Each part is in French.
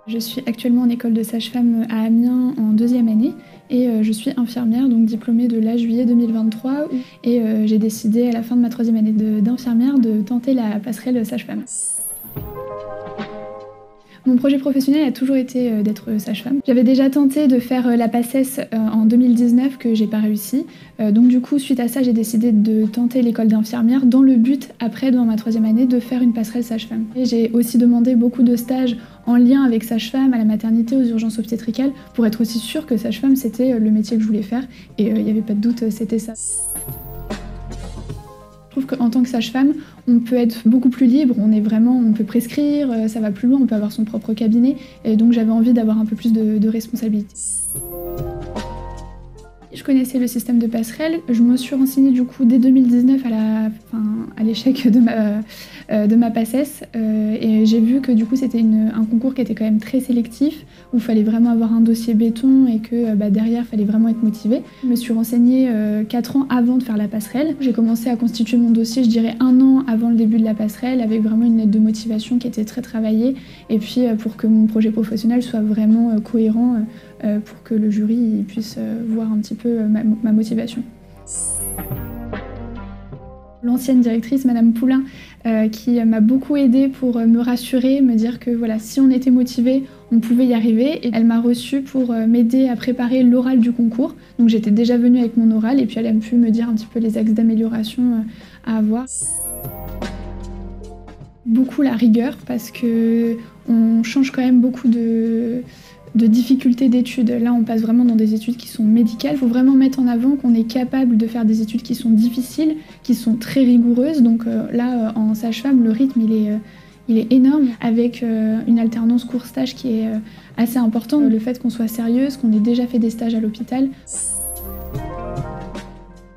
Je suis actuellement en école de sage-femme à Amiens en 2e année et je suis infirmière, donc diplômée de là juillet 2023 et j'ai décidé à la fin de ma 3e année d'infirmière de tenter la passerelle sage-femme. Mon projet professionnel a toujours été d'être sage-femme. J'avais déjà tenté de faire la PACES en 2019 que j'ai pas réussi. Donc du coup, suite à ça, j'ai décidé de tenter l'école d'infirmière dans le but, après, dans ma 3e année, de faire une passerelle sage-femme. J'ai aussi demandé beaucoup de stages en lien avec sage-femme, à la maternité, aux urgences obstétricales, pour être aussi sûre que sage-femme, c'était le métier que je voulais faire. Et il n'y avait pas de doute, c'était ça. Je trouve qu'en tant que sage-femme, on peut être beaucoup plus libre, on peut prescrire, ça va plus loin, on peut avoir son propre cabinet, et donc j'avais envie d'avoir un peu plus de responsabilité. Je connaissais le système de passerelle, je me suis renseignée du coup dès 2019 à l'échec de ma PACES et j'ai vu que du coup c'était un concours qui était quand même très sélectif, où il fallait vraiment avoir un dossier béton et que derrière il fallait vraiment être motivé. Je me suis renseignée 4 ans avant de faire la passerelle. J'ai commencé à constituer mon dossier, je dirais 1 an avant le début de la passerelle, avec vraiment une lettre de motivation qui était très travaillée, et puis pour que mon projet professionnel soit vraiment cohérent, pour que le jury puisse voir un petit peu ma motivation. L'ancienne directrice, Madame Poulain, qui m'a beaucoup aidée pour me rassurer, me dire que voilà, si on était motivé, on pouvait y arriver. Et elle m'a reçue pour m'aider à préparer l'oral du concours. Donc j'étais déjà venue avec mon oral et puis elle a pu me dire un petit peu les axes d'amélioration à avoir. Beaucoup la rigueur, parce que on change quand même beaucoup de difficultés d'études. Là, on passe vraiment dans des études qui sont médicales. Il faut vraiment mettre en avant qu'on est capable de faire des études qui sont difficiles, qui sont très rigoureuses. Donc là, en sage-femme, le rythme, il est énorme, avec une alternance cours-stage qui est assez importante. Le fait qu'on soit sérieuse, qu'on ait déjà fait des stages à l'hôpital.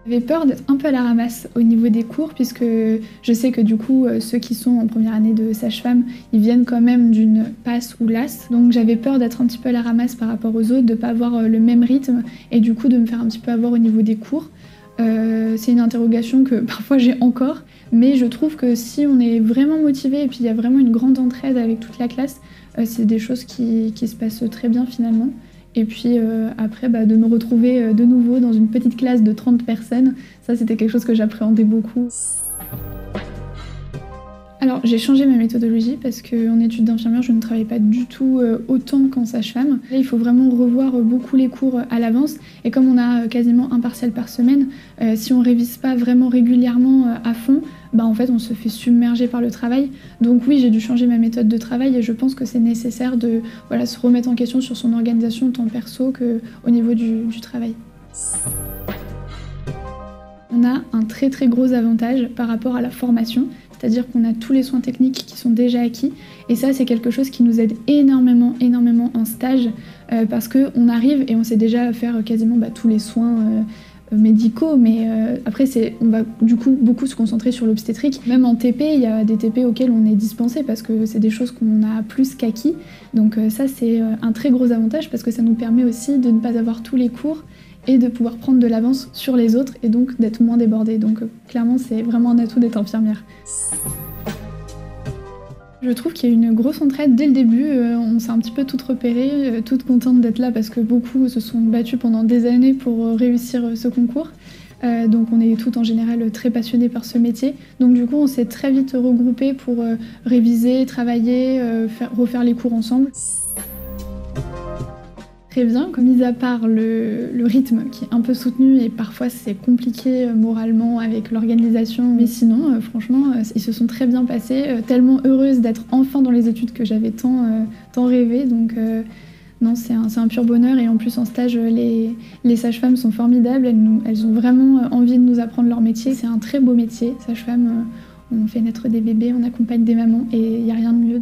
J'avais peur d'être un peu à la ramasse au niveau des cours, puisque je sais que du coup, ceux qui sont en 1re année de sage-femme, ils viennent quand même d'une PAS ou LAS. Donc j'avais peur d'être un petit peu à la ramasse par rapport aux autres, de ne pas avoir le même rythme et du coup de me faire un petit peu avoir au niveau des cours. C'est une interrogation que parfois j'ai encore, mais je trouve que si on est vraiment motivé et puis il y a vraiment une grande entraide avec toute la classe, c'est des choses qui se passent très bien finalement. Et puis après, de me retrouver de nouveau dans une petite classe de 30 personnes, ça c'était quelque chose que j'appréhendais beaucoup. Alors j'ai changé ma méthodologie parce qu'en études d'infirmière, je ne travaille pas du tout autant qu'en sage-femme. Là, il faut vraiment revoir beaucoup les cours à l'avance, et comme on a quasiment un partiel par semaine, si on révise pas vraiment régulièrement à fond, en fait on se fait submerger par le travail. Donc oui, j'ai dû changer ma méthode de travail et je pense que c'est nécessaire de se remettre en question sur son organisation tant perso qu'au niveau du travail. On a un très gros avantage par rapport à la formation, c'est-à-dire qu'on a tous les soins techniques qui sont déjà acquis, et ça c'est quelque chose qui nous aide énormément en stage, parce qu'on arrive et on sait déjà faire quasiment tous les soins médicaux, mais après on va du coup beaucoup se concentrer sur l'obstétrique. Même en TP, il y a des TP auxquels on est dispensé parce que c'est des choses qu'on a plus qu'acquis, donc ça c'est un très gros avantage parce que ça nous permet aussi de ne pas avoir tous les cours et de pouvoir prendre de l'avance sur les autres et donc d'être moins débordé. Donc clairement, c'est vraiment un atout d'être infirmière. Je trouve qu'il y a une grosse entraide dès le début, on s'est un petit peu toutes repérées, toutes contentes d'être là parce que beaucoup se sont battus pendant des années pour réussir ce concours. Donc on est toutes en général très passionnées par ce métier. Donc du coup, on s'est très vite regroupées pour réviser, travailler, refaire les cours ensemble. Très bien, mis à part le rythme qui est un peu soutenu et parfois c'est compliqué moralement avec l'organisation, mais sinon franchement ils se sont très bien passés, tellement heureuse d'être enfin dans les études que j'avais tant rêvé, donc non, c'est un pur bonheur. Et en plus en stage les sages-femmes sont formidables, elles ont vraiment envie de nous apprendre leur métier. C'est un très beau métier, sage-femme, on fait naître des bébés, on accompagne des mamans et il n'y a rien de mieux.